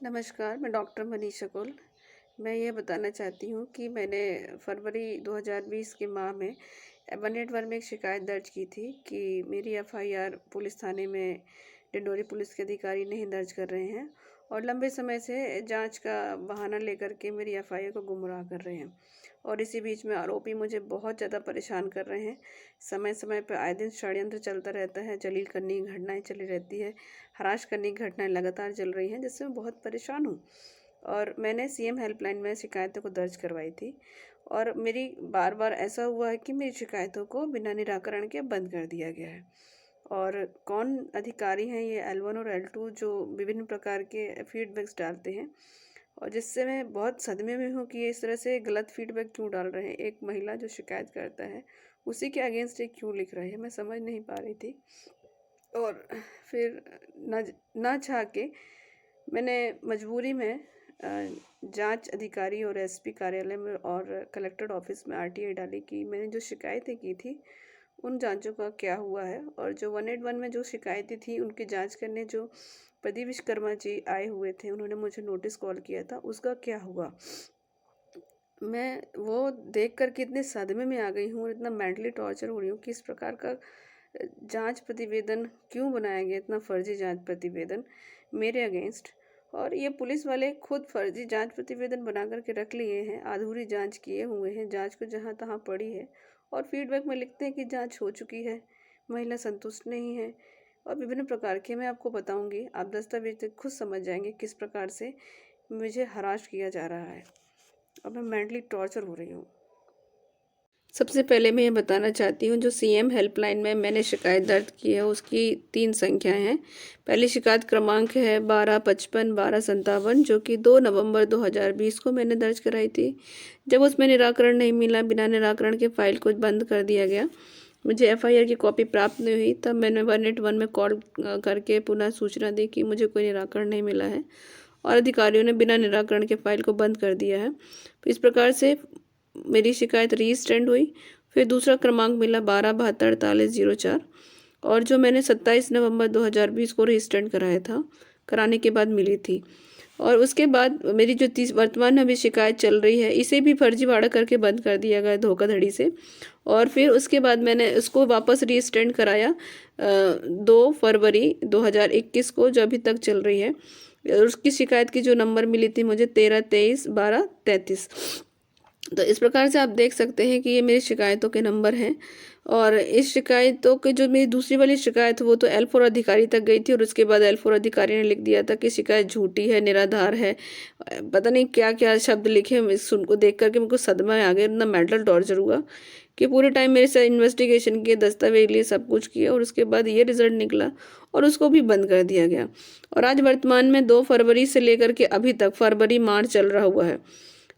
नमस्कार, मैं डॉक्टर मनीषा कौल। मैं ये बताना चाहती हूँ कि मैंने फरवरी 2020 के माह में 181 में एक शिकायत दर्ज की थी कि मेरी एफआईआर पुलिस थाने में डिंडोरी पुलिस के अधिकारी नहीं दर्ज कर रहे हैं और लंबे समय से जांच का बहाना लेकर के मेरी एफआईआर को गुमराह कर रहे हैं। और इसी बीच में आरोपी मुझे बहुत ज़्यादा परेशान कर रहे हैं। समय समय पर आए दिन षड्यंत्र चलता रहता है, जलील करने की घटनाएं चली रहती है, हराश करने की घटनाएं लगातार चल रही हैं, जिससे मैं बहुत परेशान हूँ। और मैंने सीएम हेल्पलाइन में शिकायतों को दर्ज करवाई थी और मेरी बार बार ऐसा हुआ है कि मेरी शिकायतों को बिना निराकरण के बंद कर दिया गया है। और कौन अधिकारी हैं ये L1 और L2 जो विभिन्न प्रकार के फीडबैक्स डालते हैं, और जिससे मैं बहुत सदमे में हूँ कि ये इस तरह से गलत फीडबैक क्यों डाल रहे हैं। एक महिला जो शिकायत करता है उसी के अगेंस्ट ये क्यों लिख रहे हैं, मैं समझ नहीं पा रही थी। और फिर ना चाह के मैंने मजबूरी में जांच अधिकारी और एसपी कार्यालय में और कलेक्टर ऑफिस में आरटीआई डाली कि मैंने जो शिकायतें की थी उन जांचों का क्या हुआ है, और जो 181 में जो शिकायतें थी उनकी जांच करने जो प्रदीप विश्वकर्मा जी आए हुए थे, उन्होंने मुझे नोटिस कॉल किया था, उसका क्या हुआ। मैं वो देख कर के इतने सदमे में आ गई हूँ और इतना मेंटली टॉर्चर हो रही हूँ कि इस प्रकार का जांच प्रतिवेदन क्यों बनाया गया, इतना फर्जी जांच प्रतिवेदन मेरे अगेंस्ट। और ये पुलिस वाले खुद फर्जी जांच प्रतिवेदन बना करके रख लिए हैं, अधूरी जांच किए हुए हैं, जांच को जहां तहां पड़ी है और फीडबैक में लिखते हैं कि जांच हो चुकी है, महिला संतुष्ट नहीं है और विभिन्न प्रकार के। मैं आपको बताऊंगी, आप दस्तावेज देख खुद समझ जाएंगे किस प्रकार से मुझे हराश किया जा रहा है और मैं मेंटली टॉर्चर हो रही हूँ। सबसे पहले मैं ये बताना चाहती हूँ, जो सीएम हेल्पलाइन में मैंने शिकायत दर्ज की है उसकी 3 संख्याएं हैं। पहली शिकायत क्रमांक है 1255-1257, जो कि 2 नवंबर 2020 को मैंने दर्ज कराई थी। जब उसमें निराकरण नहीं मिला, बिना निराकरण के फाइल को बंद कर दिया गया, मुझे एफआईआर की कॉपी प्राप्त नहीं हुई, तब मैंने 181 में कॉल करके पुनः सूचना दी कि मुझे कोई निराकरण नहीं मिला है और अधिकारियों ने बिना निराकरण के फाइल को बंद कर दिया है। इस प्रकार से मेरी शिकायत रीस्टैंड हुई। फिर दूसरा क्रमांक मिला 1272-4804, और जो मैंने 27 नवंबर 2020 को रीस्टैंड कराया था, कराने के बाद मिली थी। और उसके बाद मेरी जो वर्तमान में अभी शिकायत चल रही है, इसे भी फर्जीवाड़ा करके बंद कर दिया गया धोखाधड़ी से। और फिर उसके बाद मैंने उसको वापस रीस्टैंड कराया 2 फरवरी 2021 को, जो अभी तक चल रही है। और उसकी शिकायत की जो नंबर मिली थी मुझे 1323-1233। तो इस प्रकार से आप देख सकते हैं कि ये मेरी शिकायतों के नंबर हैं। और इस शिकायतों के जो मेरी दूसरी वाली शिकायत वो तो L4 अधिकारी तक गई थी, और उसके बाद L4 अधिकारी ने लिख दिया था कि शिकायत झूठी है, निराधार है, पता नहीं क्या क्या शब्द लिखे। उनको देख करके मुझको सदमा आ गया, इतना मेंटल टॉर्चर हुआ कि पूरे टाइम मेरे से इन्वेस्टिगेशन किए, दस्तावेज लिए, सब कुछ किया, और उसके बाद ये रिजल्ट निकला और उसको भी बंद कर दिया गया। और आज वर्तमान में 2 फरवरी से लेकर के अभी तक फरवरी मार्च चल रहा हुआ है,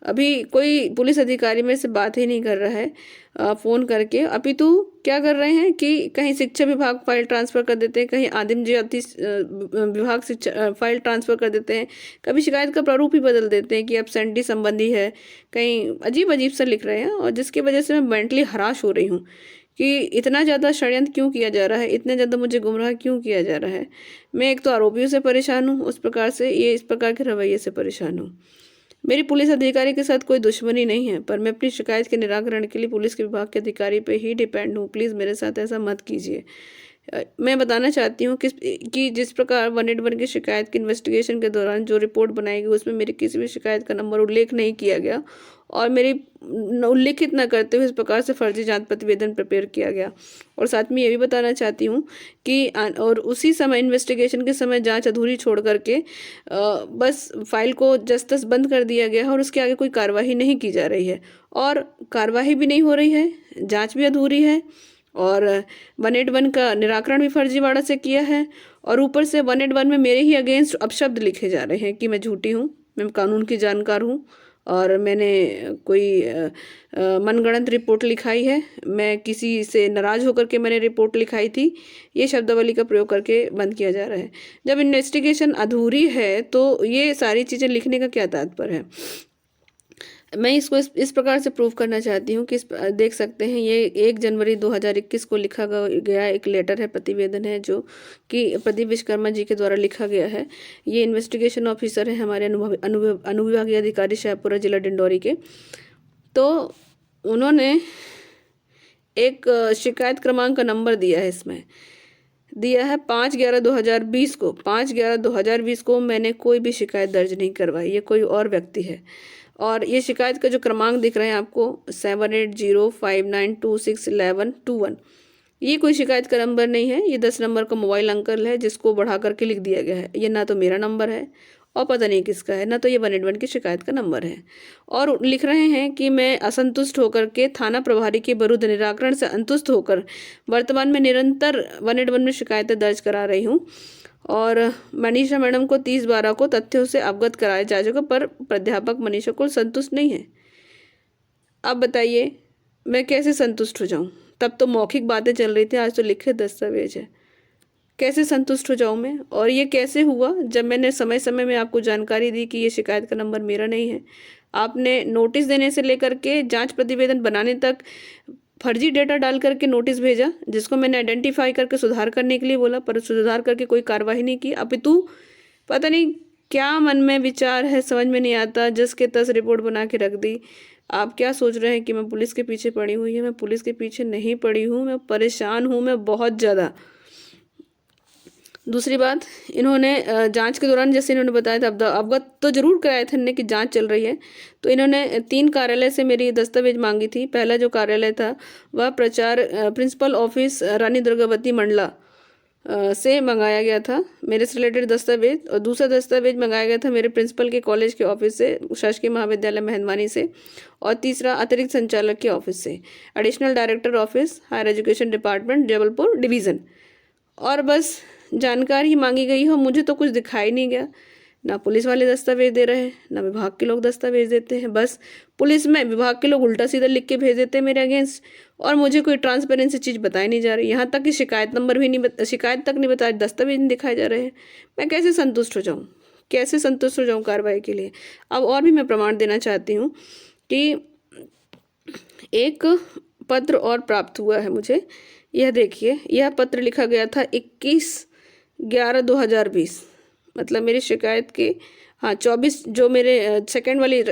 अभी कोई पुलिस अधिकारी मेरे से बात ही नहीं कर रहा है फ़ोन करके। अभी तो क्या कर रहे हैं कि कहीं शिक्षा विभाग फाइल ट्रांसफ़र कर देते हैं, कहीं आदिम जाति विभाग शिक्षा फाइल ट्रांसफ़र कर देते हैं, कभी शिकायत का प्रारूप ही बदल देते हैं कि एब्सेंटी संबंधी है, कहीं अजीब अजीब सा लिख रहे हैं। और जिसकी वजह से मैं मेंटली हराश हो रही हूँ कि इतना ज़्यादा षड्यंत्र क्यों किया जा रहा है, इतने ज़्यादा मुझे गुमराह क्यों किया जा रहा है। मैं एक तो आरोपियों से परेशान हूँ, उस प्रकार से ये इस प्रकार के रवैये से परेशान हूँ। मेरी पुलिस अधिकारी के साथ कोई दुश्मनी नहीं है, पर मैं अपनी शिकायत के निराकरण के लिए पुलिस के विभाग के अधिकारी पे ही डिपेंड हूँ। प्लीज़ मेरे साथ ऐसा मत कीजिए। मैं बताना चाहती हूँ कि जिस प्रकार 181 की शिकायत की इन्वेस्टिगेशन के दौरान जो रिपोर्ट बनाई गई उसमें मेरी किसी भी शिकायत का नंबर उल्लेख नहीं किया गया, और मेरी उल्लेखित न करते हुए इस प्रकार से फर्जी जांच प्रतिवेदन प्रिपेयर किया गया। और साथ में ये भी बताना चाहती हूँ कि और उसी समय इन्वेस्टिगेशन के समय जांच अधूरी छोड़ करके बस फाइल को जस तस बंद कर दिया गया है, और उसके आगे कोई कार्रवाई नहीं की जा रही है, और कार्रवाई भी नहीं हो रही है, जांच भी अधूरी है, और 181 का निराकरण भी फर्जीवाड़ा से किया है, और ऊपर से 181 में मेरे ही अगेंस्ट अपशब्द लिखे जा रहे हैं कि मैं झूठी हूँ, मैं कानून की जानकार हूँ और मैंने कोई मनगढ़ंत रिपोर्ट लिखाई है, मैं किसी से नाराज़ होकर के मैंने रिपोर्ट लिखाई थी। ये शब्दावली का प्रयोग करके बंद किया जा रहा है। जब इन्वेस्टिगेशन अधूरी है तो ये सारी चीज़ें लिखने का क्या तात्पर्य है। मैं इसको इस प्रकार से प्रूव करना चाहती हूँ कि देख सकते हैं, ये 1 जनवरी 2021 को लिखा गया एक लेटर है, प्रतिवेदन है, जो कि प्रदीप विश्वकर्मा जी के द्वारा लिखा गया है। ये इन्वेस्टिगेशन ऑफिसर है हमारे अनुविभागीय अधिकारी शाहपुरा जिला डिंडौरी के। तो उन्होंने एक शिकायत क्रमांक का नंबर दिया है, इसमें दिया है 5/11/2020 को। 5/11/2020 को मैंने कोई भी शिकायत दर्ज नहीं करवाई, ये कोई और व्यक्ति है। और ये शिकायत का जो क्रमांक दिख रहा है आपको 780592611121, ये कोई शिकायत का नंबर नहीं है, ये 10 नंबर का मोबाइल अंकल है जिसको बढ़ा करके लिख दिया गया है। ये ना तो मेरा नंबर है और पता नहीं किसका है, ना तो ये 181 की शिकायत का नंबर है। और लिख रहे हैं कि मैं असंतुष्ट होकर के थाना प्रभारी के विरुद्ध निराकरण से संतुष्ट होकर वर्तमान में निरंतर 181 में शिकायतें दर्ज करा रही हूँ और मनीषा मैडम को 30/12 को तथ्यों से अवगत कराया जा चुका, पर प्राध्यापक मनीषा को संतुष्ट नहीं है। अब बताइए मैं कैसे संतुष्ट हो जाऊँ? तब तो मौखिक बातें चल रही थी, आज तो लिखित दस्तावेज है। कैसे संतुष्ट हो जाऊँ मैं? और ये कैसे हुआ जब मैंने समय समय में आपको जानकारी दी कि ये शिकायत का नंबर मेरा नहीं है। आपने नोटिस देने से लेकर के जांच प्रतिवेदन बनाने तक फर्जी डेटा डाल करके नोटिस भेजा, जिसको मैंने आइडेंटिफाई करके सुधार करने के लिए बोला, पर सुधार करके कोई कार्रवाई नहीं की। अपितु पता नहीं क्या मन में विचार है, समझ में नहीं आता, जस के तस रिपोर्ट बना के रख दी। आप क्या सोच रहे हैं कि मैं पुलिस के पीछे पड़ी हुई है? मैं पुलिस के पीछे नहीं पड़ी हूँ, मैं परेशान हूँ, मैं बहुत ज़्यादा। दूसरी बात, इन्होंने जांच के दौरान जैसे इन्होंने बताया था, अवगत तो जरूर कराया था इन्होंने कि जांच चल रही है, तो इन्होंने 3 कार्यालय से मेरी दस्तावेज मांगी थी। पहला जो कार्यालय था वह प्रिंसिपल ऑफिस रानी दुर्गावती मंडला से मंगाया गया था मेरे से रिलेटेड दस्तावेज, और दूसरा दस्तावेज मंगाया गया था मेरे प्रिंसिपल के कॉलेज के ऑफिस से, शासकीय महाविद्यालय मेहंदवानी से, और तीसरा अतिरिक्त संचालक के ऑफिस से, additional director office higher education department Jabalpur division. और बस जानकारी मांगी गई हो, मुझे तो कुछ दिखाई नहीं गया। ना पुलिस वाले दस्तावेज दे रहे हैं, ना विभाग के लोग दस्तावेज देते हैं। बस पुलिस में विभाग के लोग उल्टा सीधा लिख के भेज देते हैं मेरे अगेंस्ट, और मुझे कोई ट्रांसपेरेंसी चीज़ बताई नहीं जा रही। यहाँ तक कि शिकायत नंबर भी नहीं, शिकायत तक नहीं बताया, दस्तावेज नहीं दिखाए जा रहे हैं। मैं कैसे संतुष्ट हो जाऊँ? कैसे संतुष्ट हो जाऊँ कार्रवाई के लिए? अब और भी मैं प्रमाण देना चाहती हूँ कि एक पत्र और प्राप्त हुआ है मुझे। यह देखिए, यह पत्र लिखा गया था 21/11/2020, मतलब मेरी शिकायत के 24 जो मेरे सेकंड वाली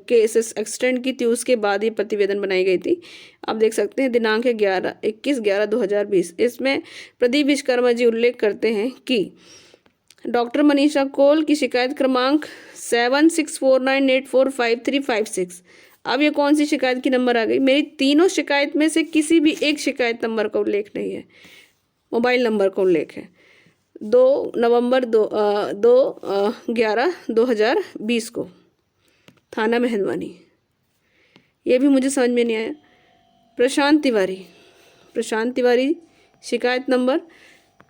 केस एक्सटेंड की थी उसके बाद ये प्रतिवेदन बनाई गई थी। आप देख सकते हैं दिनांक है 21/11/2020। इसमें प्रदीप विश्वकर्मा जी उल्लेख करते हैं कि डॉक्टर मनीषा कोल की शिकायत क्रमांक 7649845356। अब ये कौन सी शिकायत की नंबर आ गई? मेरी तीनों शिकायत में से किसी भी एक शिकायत नंबर का उल्लेख नहीं है, मोबाइल नंबर का उल्लेख है। 2/11/2020 को, थाना मेहंदवानी। ये भी मुझे समझ में नहीं आया। प्रशांत तिवारी शिकायत नंबर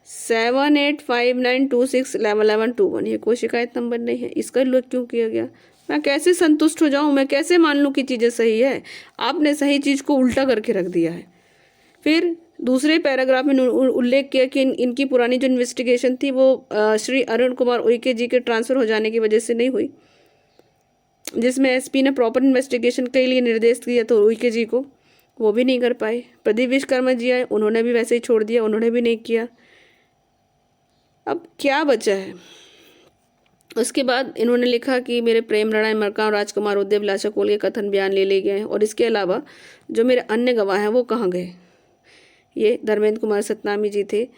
785926111121, ये कोई शिकायत नंबर नहीं है। इसका उल्लेख क्यों किया गया? मैं कैसे संतुष्ट हो जाऊं? मैं कैसे मान लूं कि चीज़ें सही है? आपने सही चीज़ को उल्टा करके रख दिया है। फिर दूसरे पैराग्राफ में उल्लेख किया कि इनकी पुरानी जो इन्वेस्टिगेशन थी वो श्री अरुण कुमार उइके जी के ट्रांसफ़र हो जाने की वजह से नहीं हुई, जिसमें एसपी ने प्रॉपर इन्वेस्टिगेशन के लिए निर्देश दिया था उइके जी को, वो भी नहीं कर पाए। प्रदीप विश्वकर्मा जी आए, उन्होंने भी वैसे ही छोड़ दिया, उन्होंने भी नहीं किया। अब क्या बचा है? उसके बाद इन्होंने लिखा कि मेरे प्रेम नारायण मरकाम, राजकुमार उदय, विलासा कोल के कथन बयान ले लिए गए हैं, और इसके अलावा जो मेरे अन्य गवाह हैं वो कहाँ गए? ये धर्मेंद्र कुमार सतनामी जी थे,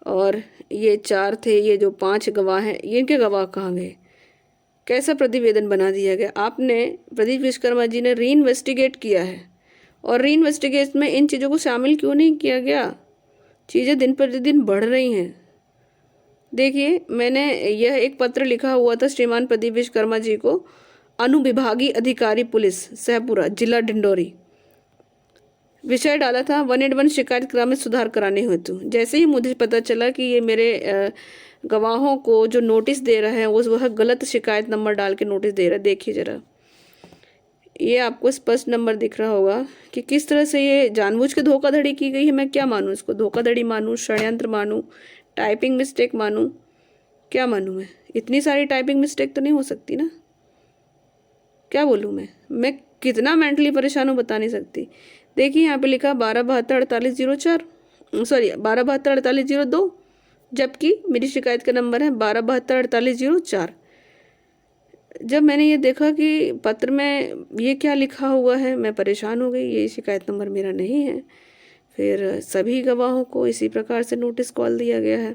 और ये 4 थे, ये जो 5 गवाह हैं, इनके गवाह कहाँ गए? कैसा प्रतिवेदन बना दिया गया? आपने, प्रदीप विश्वकर्मा जी ने री इन्वेस्टिगेट किया है, और री इन्वेस्टिगेशन में इन चीज़ों को शामिल क्यों नहीं किया गया? चीज़ें दिन प्रतिदिन बढ़ रही हैं। देखिए, मैंने यह एक पत्र लिखा हुआ था श्रीमान प्रदीप विश्वकर्मा जी को, अनुविभागीय अधिकारी पुलिस सहपुरा जिला डिंडौरी। विषय डाला था 181 शिकायत क्रम में सुधार कराने हेतु। जैसे ही मुझे पता चला कि ये मेरे गवाहों को जो नोटिस दे रहा है वह गलत शिकायत नंबर डाल के नोटिस दे रहा है। देखिए ज़रा, ये आपको स्पष्ट नंबर दिख रहा होगा कि किस तरह से ये जानबूझ के धोखाधड़ी की गई है। मैं क्या मानूँ इसको? धोखाधड़ी मानूँ, षड्यंत्र मानूँ, टाइपिंग मिस्टेक मानूँ, क्या मानूँ मैं? इतनी सारी टाइपिंग मिस्टेक तो नहीं हो सकती ना। क्या बोलूँ मैं कितना मेंटली परेशान हूँ बता नहीं सकती। देखिए यहाँ पे लिखा 1272 4804, सॉरी 1272 4802, जबकि मेरी शिकायत का नंबर है 1272 4804। जब मैंने ये देखा कि पत्र में ये क्या लिखा हुआ है, मैं परेशान हो गई, ये शिकायत नंबर मेरा नहीं है। फिर सभी गवाहों को इसी प्रकार से नोटिस कॉल दिया गया है।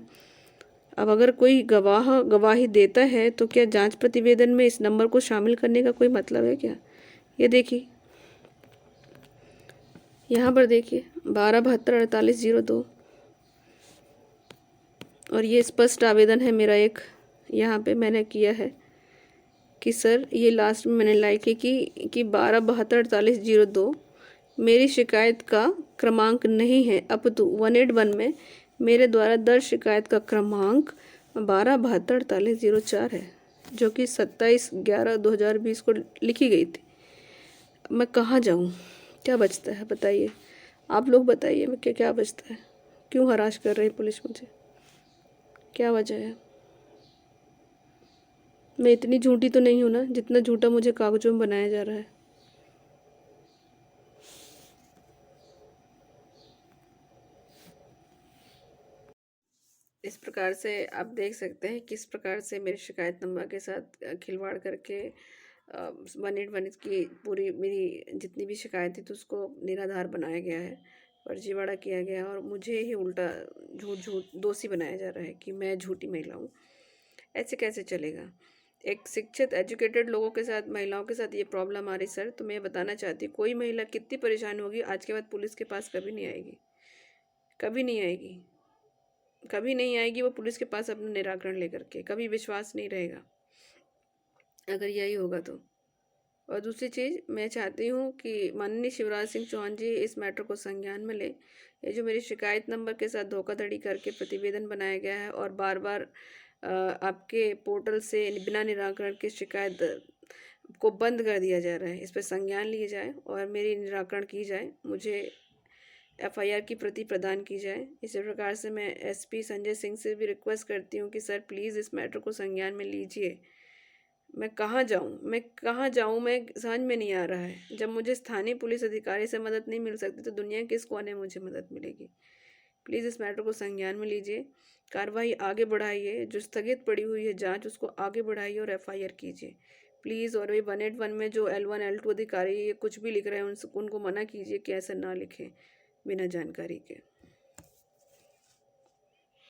अब अगर कोई गवाही देता है तो क्या जांच प्रतिवेदन में इस नंबर को शामिल करने का कोई मतलब है क्या? ये देखिए, यहाँ पर देखिए 1272 4802, और ये स्पष्ट आवेदन है मेरा एक, यहाँ पे मैंने किया है कि सर ये लास्ट में मैंने लाइक है कि 1272 4802 मेरी शिकायत का क्रमांक नहीं है, अपितु 181 में मेरे द्वारा दर्ज शिकायत का क्रमांक 1272 4804 है, जो कि 27/11/2020 को लिखी गई थी। मैं कहाँ जाऊँ? क्या बचता है बताइए? आप लोग बताइए, मैं क्या बचता है? क्यों हराश कर रही पुलिस मुझे? क्या वजह है? मैं इतनी झूठी तो नहीं हूँ ना जितना झूठा मुझे कागजों में बनाया जा रहा है। इस प्रकार से आप देख सकते हैं किस प्रकार से मेरे शिकायत नंबर के साथ खिलवाड़ करके 181 की पूरी मेरी जितनी भी शिकायत थी तो उसको निराधार बनाया गया है, फर्जीवाड़ा किया गया है, और मुझे ही उल्टा झूठ दोषी बनाया जा रहा है कि मैं झूठी महिला हूँ। ऐसे कैसे चलेगा? एक शिक्षित एजुकेटेड लोगों के साथ, महिलाओं के साथ ये प्रॉब्लम आ रही सर, तो मैं बताना चाहती हूँ कोई महिला कितनी परेशान होगी आज के बाद पुलिस के पास कभी नहीं आएगी, कभी नहीं आएगी, कभी नहीं आएगी वो पुलिस के पास अपना निराकरण लेकर के, कभी विश्वास नहीं रहेगा अगर यही होगा तो। और दूसरी चीज़ मैं चाहती हूँ कि माननीय शिवराज सिंह चौहान जी इस मैटर को संज्ञान में ले। ये जो मेरी शिकायत नंबर के साथ धोखाधड़ी करके प्रतिवेदन बनाया गया है और बार बार आपके पोर्टल से बिना निराकरण की शिकायत को बंद कर दिया जा रहा है, इस पर संज्ञान लिए जाए और मेरी निराकरण की जाए, मुझे एफआईआर की प्रति प्रदान की जाए। इसी प्रकार से मैं एसपी संजय सिंह से भी रिक्वेस्ट करती हूँ कि सर प्लीज़ इस मैटर को संज्ञान में लीजिए। मैं कहाँ जाऊँ, मैं समझ में नहीं आ रहा है। जब मुझे स्थानीय पुलिस अधिकारी से मदद नहीं मिल सकती तो दुनिया के किस कोने में मुझे मदद मिलेगी? प्लीज़ इस मैटर को संज्ञान में लीजिए, कार्रवाई आगे बढ़ाइए, जो स्थगित पड़ी हुई है जांच उसको आगे बढ़ाइए और एफआईआर कीजिए प्लीज़। और ये 181 में जो L1 L2 अधिकारी ये कुछ भी लिख रहे हैं उनको मना कीजिए कि ऐसा ना लिखें बिना जानकारी के।